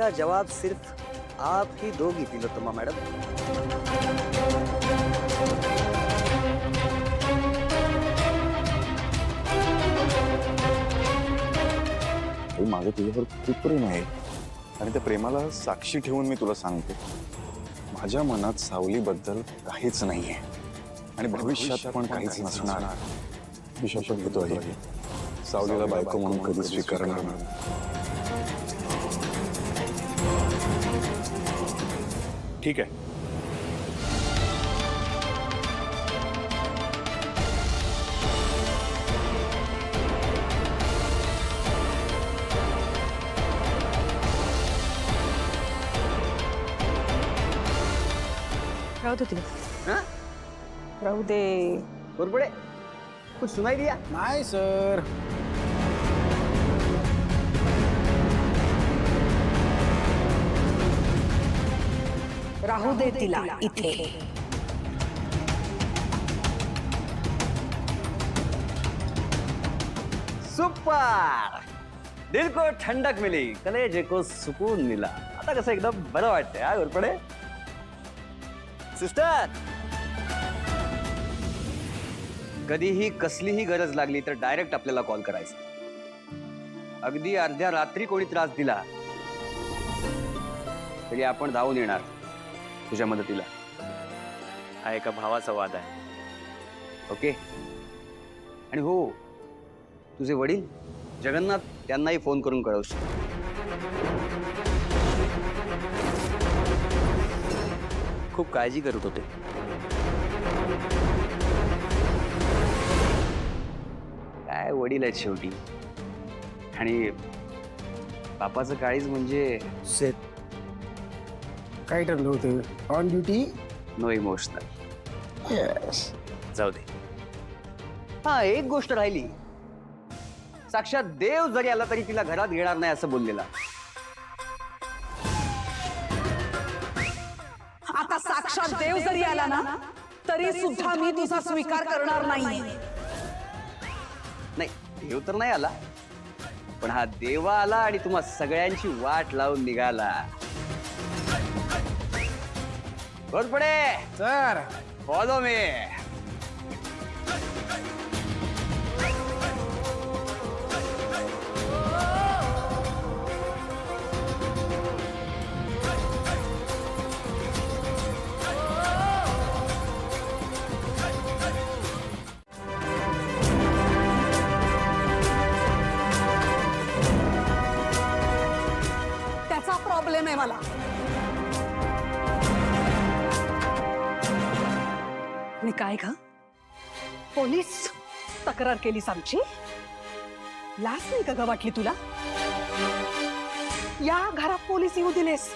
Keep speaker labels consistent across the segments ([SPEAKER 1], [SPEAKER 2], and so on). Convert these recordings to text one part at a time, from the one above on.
[SPEAKER 1] इसका जवाब सिर्फ आप ही दोगी तिलोत्तमा मैडम।
[SPEAKER 2] माझं तुझ्यावर खूप प्रेम आहे आणि त्या प्रेमाला साक्षी ठेवून मी तुला सांगते, माझ्या मनात सावलीबद्दल काहीच नाहीये आणि भविष्यात पण काहीच नसणार। मी शपथ घेतो आहे, सावलीला बायको म्हणून कधी स्वीकारणार नाही। ठीक आहे।
[SPEAKER 3] राहू दे तिला,
[SPEAKER 1] हाँ?
[SPEAKER 3] राहू दे।
[SPEAKER 1] घोरपडे, कुछ सुनाई दिया?
[SPEAKER 2] नाही सर।
[SPEAKER 3] राहू दे तिला इथे।
[SPEAKER 1] सुपर, दिल को ठंडक मिली, कलेजे को सुकून मिला। आता कसं एकदम बरं वाटतंय हा घोरपडे। सिस्टर, कधीही कसलीही गरज लागली तर डायरेक्ट आपल्याला कॉल करायचा। अगदी अर्ध्या रात्री कोणी त्रास दिला तरी आपण धावून येणार तुझ्या मदतीला। हा एका भावाचा वाद आहे, ओके? आणि हो, तुझे वडील जगन्नाथ, त्यांनाही फोन करून कळवशील। खूप काळजी करत होते। काय वडील आहेत शेवटी, आणि बापाचं काळीज म्हणजे
[SPEAKER 4] सेट काय ठरलं होतं? On duty?
[SPEAKER 1] No emotional.
[SPEAKER 4] Yes.
[SPEAKER 1] जाऊ दे। हा, एक गोष्ट राहिली, साक्षात देव जरी आला तरी तिला घरात घेणार नाही असं बोललेला।
[SPEAKER 3] आता साक्षात देव जरी आला ना तरी सुद्धा मी तुझा स्वीकार करणार नाही।
[SPEAKER 1] नाही, देव तर नाही आला, पण हा देवा आला आणि तुम्हा सगळ्यांची वाट लावून निघाला। Ghorpade
[SPEAKER 4] sir,
[SPEAKER 1] follow me.
[SPEAKER 3] त्याचा प्रॉब्लेम आहे मला। आणि काय ग, पोलीस तक्रार केलीस आमची? लाज नाही का ग वाटली तुला? या घरात पोलीस येऊ दिलेस?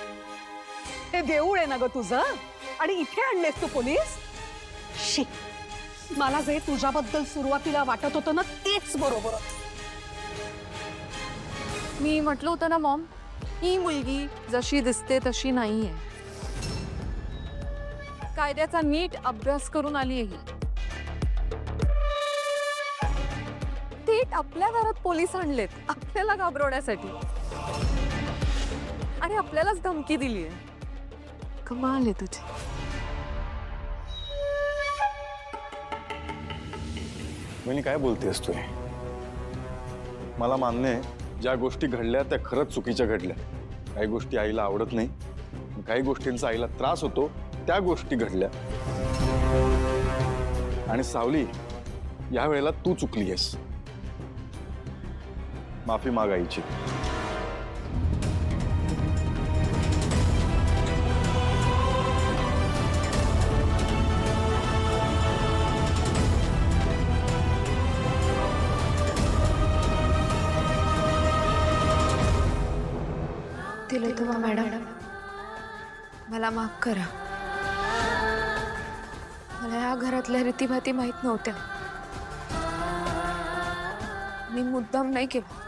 [SPEAKER 3] हे देऊळ आहे ना ग तुझं, आणि इथे आणलेस तू पोलीस? शी, मला जे तुझ्याबद्दल सुरुवातीला वाटत होतं ना तेच बरोबर होतं।
[SPEAKER 5] मी म्हटलं होतं ना मॉम, ही मुलगी जशी दिसते तशी नाहीये। कायद्याचा नीट अभ्यास करून आली आहे। थेट आपल्या घरात पोलीस आणलेत आपल्याला घाबरवण्यासाठी, आणि आपल्यालाच धमकी दिलीये। कमाल आहे तुझी।
[SPEAKER 2] वहिनी काय बोलतेस तू? मला मान्य आहे, ज्या गोष्टी घडल्या त्या खरंच चुकीच्या घडल्या। काही गोष्टी आईला आवडत नाही, काही गोष्टींचा आईला त्रास होतो, त्या गोष्टी घडल्या। आणि सावली, या वेळेला तू चुकली आहेस, माफी माग आईची।
[SPEAKER 5] तिलोत्तमा मॅडम, मला माफ करा। मला या घरातल्या रीतीभाती माहित नव्हत्या। मी मुद्दाम नाही केलं,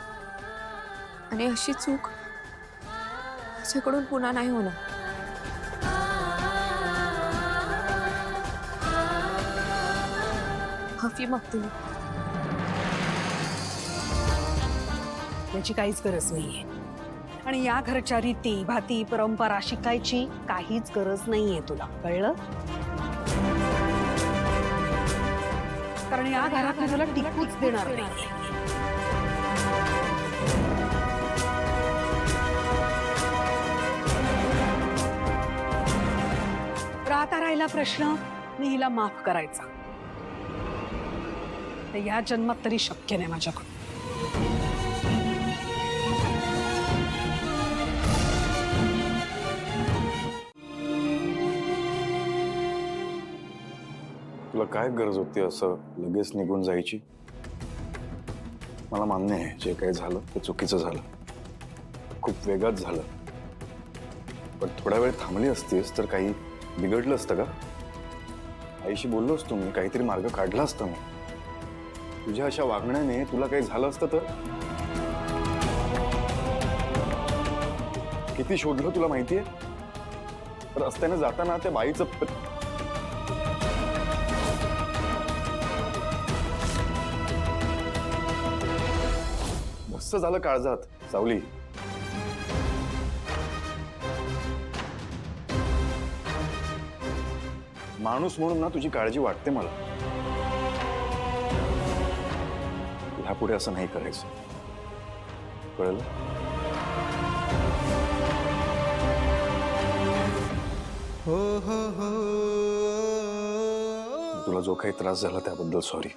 [SPEAKER 5] आणि अशी चूक माझ्याकडून पुन्हा नाही होणार। माफी मागते मी।
[SPEAKER 3] याची काहीच गरज नाहीये। आणि या घरच्या रीती भाती परंपरा शिकायची काहीच गरज नाहीये तुला, कळलं? कारण या घरात मी तुला टिकूच देणार नाही. आता राहिला प्रश्न मी हिला माफ करायचा. ते या जन्मात तरी शक्य नाही माझ्याकडून.
[SPEAKER 2] तुला काय गरज होती असं लगेच निघून जायची? मला मान्य आहे जे काही झालं ते चुकीचं झालं, खूप वेगात झालं. पण थोडा वेळ थांबली असतीस तर काही बिघडलं असतं का? आईशी बोललो असतो मी, काहीतरी मार्ग काढला असता मी. तुझ्या अशा वागण्याने तुला काही झालं असतं तर? किती शोधलं तुला माहितीये? रस्त्याने जाताना त्या बाईचं धस्स झालं काळजात. सावली, माणूस म्हणून ना तुझी काळजी वाटते मला. ह्यापुढे असं नाही करायचं, कळलं? तुला जो काही त्रास झाला त्याबद्दल सॉरी.